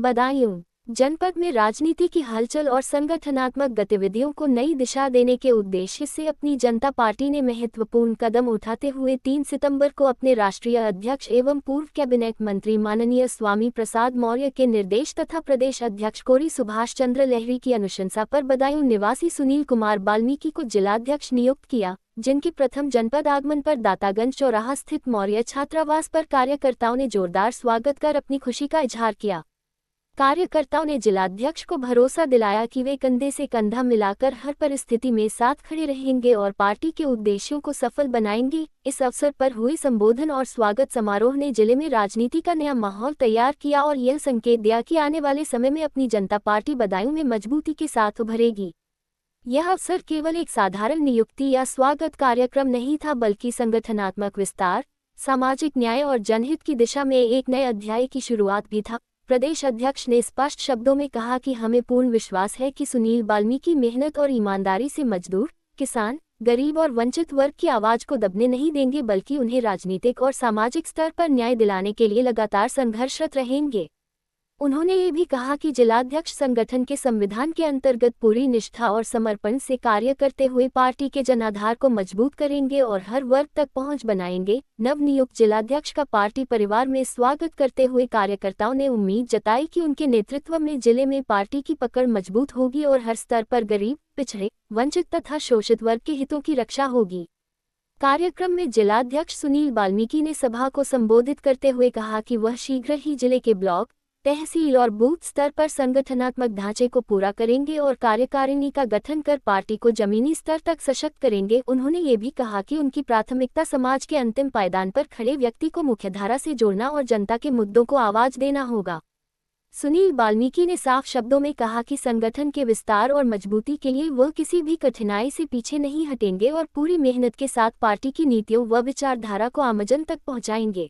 बदायूं जनपद में राजनीति की हलचल और संगठनात्मक गतिविधियों को नई दिशा देने के उद्देश्य से अपनी जनता पार्टी ने महत्वपूर्ण कदम उठाते हुए 3 सितंबर को अपने राष्ट्रीय अध्यक्ष एवं पूर्व कैबिनेट मंत्री माननीय स्वामी प्रसाद मौर्य के निर्देश तथा प्रदेश अध्यक्ष कोरी सुभाष चंद्र लहरी की अनुशंसा पर बदायूं निवासी सुनील कुमार बाल्मीकि को जिलाध्यक्ष नियुक्त किया, जिनके प्रथम जनपद आगमन पर दातागंज चौराहा स्थित मौर्य छात्रावास पर कार्यकर्ताओं ने जोरदार स्वागत कर अपनी खुशी का इजहार किया। कार्यकर्ताओं ने जिलाध्यक्ष को भरोसा दिलाया कि वे कंधे से कंधा मिलाकर हर परिस्थिति में साथ खड़े रहेंगे और पार्टी के उद्देश्यों को सफल बनाएंगे। इस अवसर पर हुए संबोधन और स्वागत समारोह ने जिले में राजनीति का नया माहौल तैयार किया और यह संकेत दिया कि आने वाले समय में अपनी जनता पार्टी बदायूं में मजबूती के साथ उभरेगी। यह अवसर केवल एक साधारण नियुक्ति या स्वागत कार्यक्रम नहीं था, बल्कि संगठनात्मक विस्तार, सामाजिक न्याय और जनहित की दिशा में एक नए अध्याय की शुरुआत भी था। प्रदेश अध्यक्ष ने स्पष्ट शब्दों में कहा कि हमें पूर्ण विश्वास है कि सुनील बाल्मीकि मेहनत और ईमानदारी से मजदूर, किसान, गरीब और वंचित वर्ग की आवाज को दबने नहीं देंगे, बल्कि उन्हें राजनीतिक और सामाजिक स्तर पर न्याय दिलाने के लिए लगातार संघर्षरत रहेंगे। उन्होंने ये भी कहा कि जिलाध्यक्ष संगठन के संविधान के अंतर्गत पूरी निष्ठा और समर्पण से कार्य करते हुए पार्टी के जनाधार को मजबूत करेंगे और हर वर्ग तक पहुंच बनाएंगे। नवनियुक्त जिलाध्यक्ष का पार्टी परिवार में स्वागत करते हुए कार्यकर्ताओं ने उम्मीद जताई कि उनके नेतृत्व में जिले में पार्टी की पकड़ मजबूत होगी और हर स्तर पर गरीब, पिछड़े, वंचित तथा शोषित वर्ग के हितों की रक्षा होगी। कार्यक्रम में जिलाध्यक्ष सुनील बाल्मीकि ने सभा को संबोधित करते हुए कहा कि वह शीघ्र ही जिले के ब्लॉक, तहसील और बूथ स्तर पर संगठनात्मक ढांचे को पूरा करेंगे और कार्यकारिणी का गठन कर पार्टी को जमीनी स्तर तक सशक्त करेंगे। उन्होंने ये भी कहा कि उनकी प्राथमिकता समाज के अंतिम पायदान पर खड़े व्यक्ति को मुख्यधारा से जोड़ना और जनता के मुद्दों को आवाज देना होगा। सुनील बाल्मीकि ने साफ शब्दों में कहा कि संगठन के विस्तार और मजबूती के लिए वह किसी भी कठिनाई से पीछे नहीं हटेंगे और पूरी मेहनत के साथ पार्टी की नीतियों व विचारधारा को आमजन तक पहुंचाएंगे।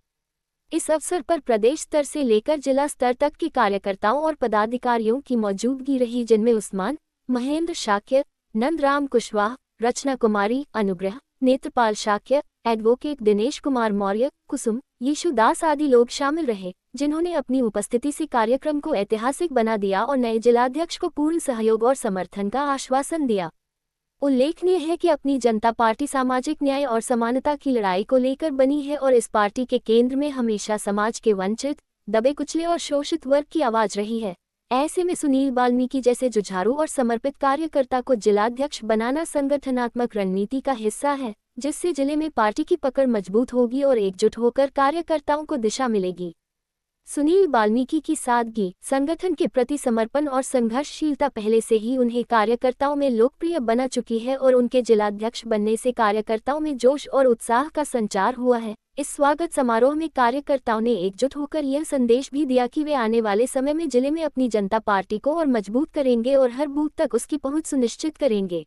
इस अवसर पर प्रदेश स्तर से लेकर जिला स्तर तक के कार्यकर्ताओं और पदाधिकारियों की मौजूदगी रही, जिनमें उस्मान, महेंद्र शाक्य, नंदराम कुशवाहा, रचना कुमारी, अनुग्रह, नेत्रपाल शाक्य, एडवोकेट दिनेश कुमार मौर्य, कुसुम, यीशुदास आदि लोग शामिल रहे, जिन्होंने अपनी उपस्थिति से कार्यक्रम को ऐतिहासिक बना दिया और नए जिलाध्यक्ष को पूर्ण सहयोग और समर्थन का आश्वासन दिया। उल्लेखनीय है कि अपनी जनता पार्टी सामाजिक न्याय और समानता की लड़ाई को लेकर बनी है और इस पार्टी के केंद्र में हमेशा समाज के वंचित, दबे कुचले और शोषित वर्ग की आवाज रही है। ऐसे में सुनील बाल्मीकि जैसे जुझारू और समर्पित कार्यकर्ता को जिलाध्यक्ष बनाना संगठनात्मक रणनीति का हिस्सा है, जिससे जिले में पार्टी की पकड़ मजबूत होगी और एकजुट होकर कार्यकर्ताओं को दिशा मिलेगी। सुनील बाल्मीकि की सादगी, संगठन के प्रति समर्पण और संघर्षशीलता पहले से ही उन्हें कार्यकर्ताओं में लोकप्रिय बना चुकी है और उनके जिलाध्यक्ष बनने से कार्यकर्ताओं में जोश और उत्साह का संचार हुआ है। इस स्वागत समारोह में कार्यकर्ताओं ने एकजुट होकर यह संदेश भी दिया कि वे आने वाले समय में जिले में अपनी जनता पार्टी को और मजबूत करेंगे और हर बूथ तक उसकी पहुंच सुनिश्चित करेंगे।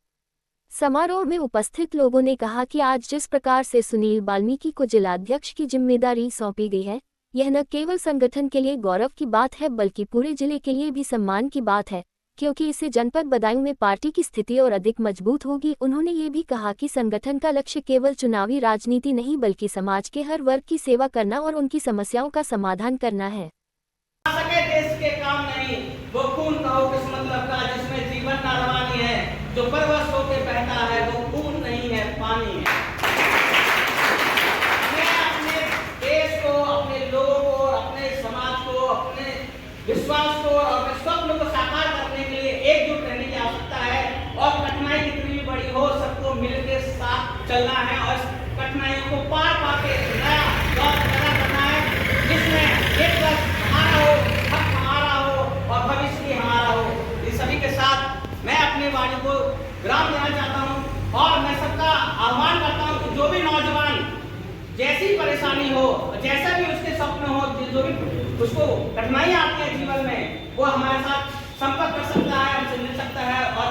समारोह में उपस्थित लोगों ने कहा कि आज जिस प्रकार से सुनील बाल्मीकि को जिलाध्यक्ष की जिम्मेदारी सौंपी गई है, यह न केवल संगठन के लिए गौरव की बात है, बल्कि पूरे जिले के लिए भी सम्मान की बात है, क्योंकि इससे जनपद बदायूं में पार्टी की स्थिति और अधिक मजबूत होगी। उन्होंने ये भी कहा कि संगठन का लक्ष्य केवल चुनावी राजनीति नहीं, बल्कि समाज के हर वर्ग की सेवा करना और उनकी समस्याओं का समाधान करना है। देश के काम नहीं, वो खून कहो किस मतलब का, जिसमें जीवन का रवानी है, जो परवश होके बहता है, वो खून नहीं है, पानी है। विश्वास को और अपने स्वप्न को साकार करने के लिए एकजुट रहने की आवश्यकता है और कठिनाई कितनी भी बड़ी हो, सबको मिलकर साथ चलना है और कठिनाइयों को पार पाके नया दौर पैदा करना है, जिसमें एक वर्ष हमारा हो, हक हमारा हो और भविष्य भी हमारा हो। इस सभी के साथ मैं अपनी वाणी को विराम देना चाहता हूँ और मैं सबका आह्वान करता हूँ कि जो भी नौजवान जैसी परेशानी हो, जैसा भी उसके स्वप्न हो, जो भी उसको कठिनाई आती है जीवन में, वो हमारे साथ संपर्क कर सकता है, हमसे मिल सकता है और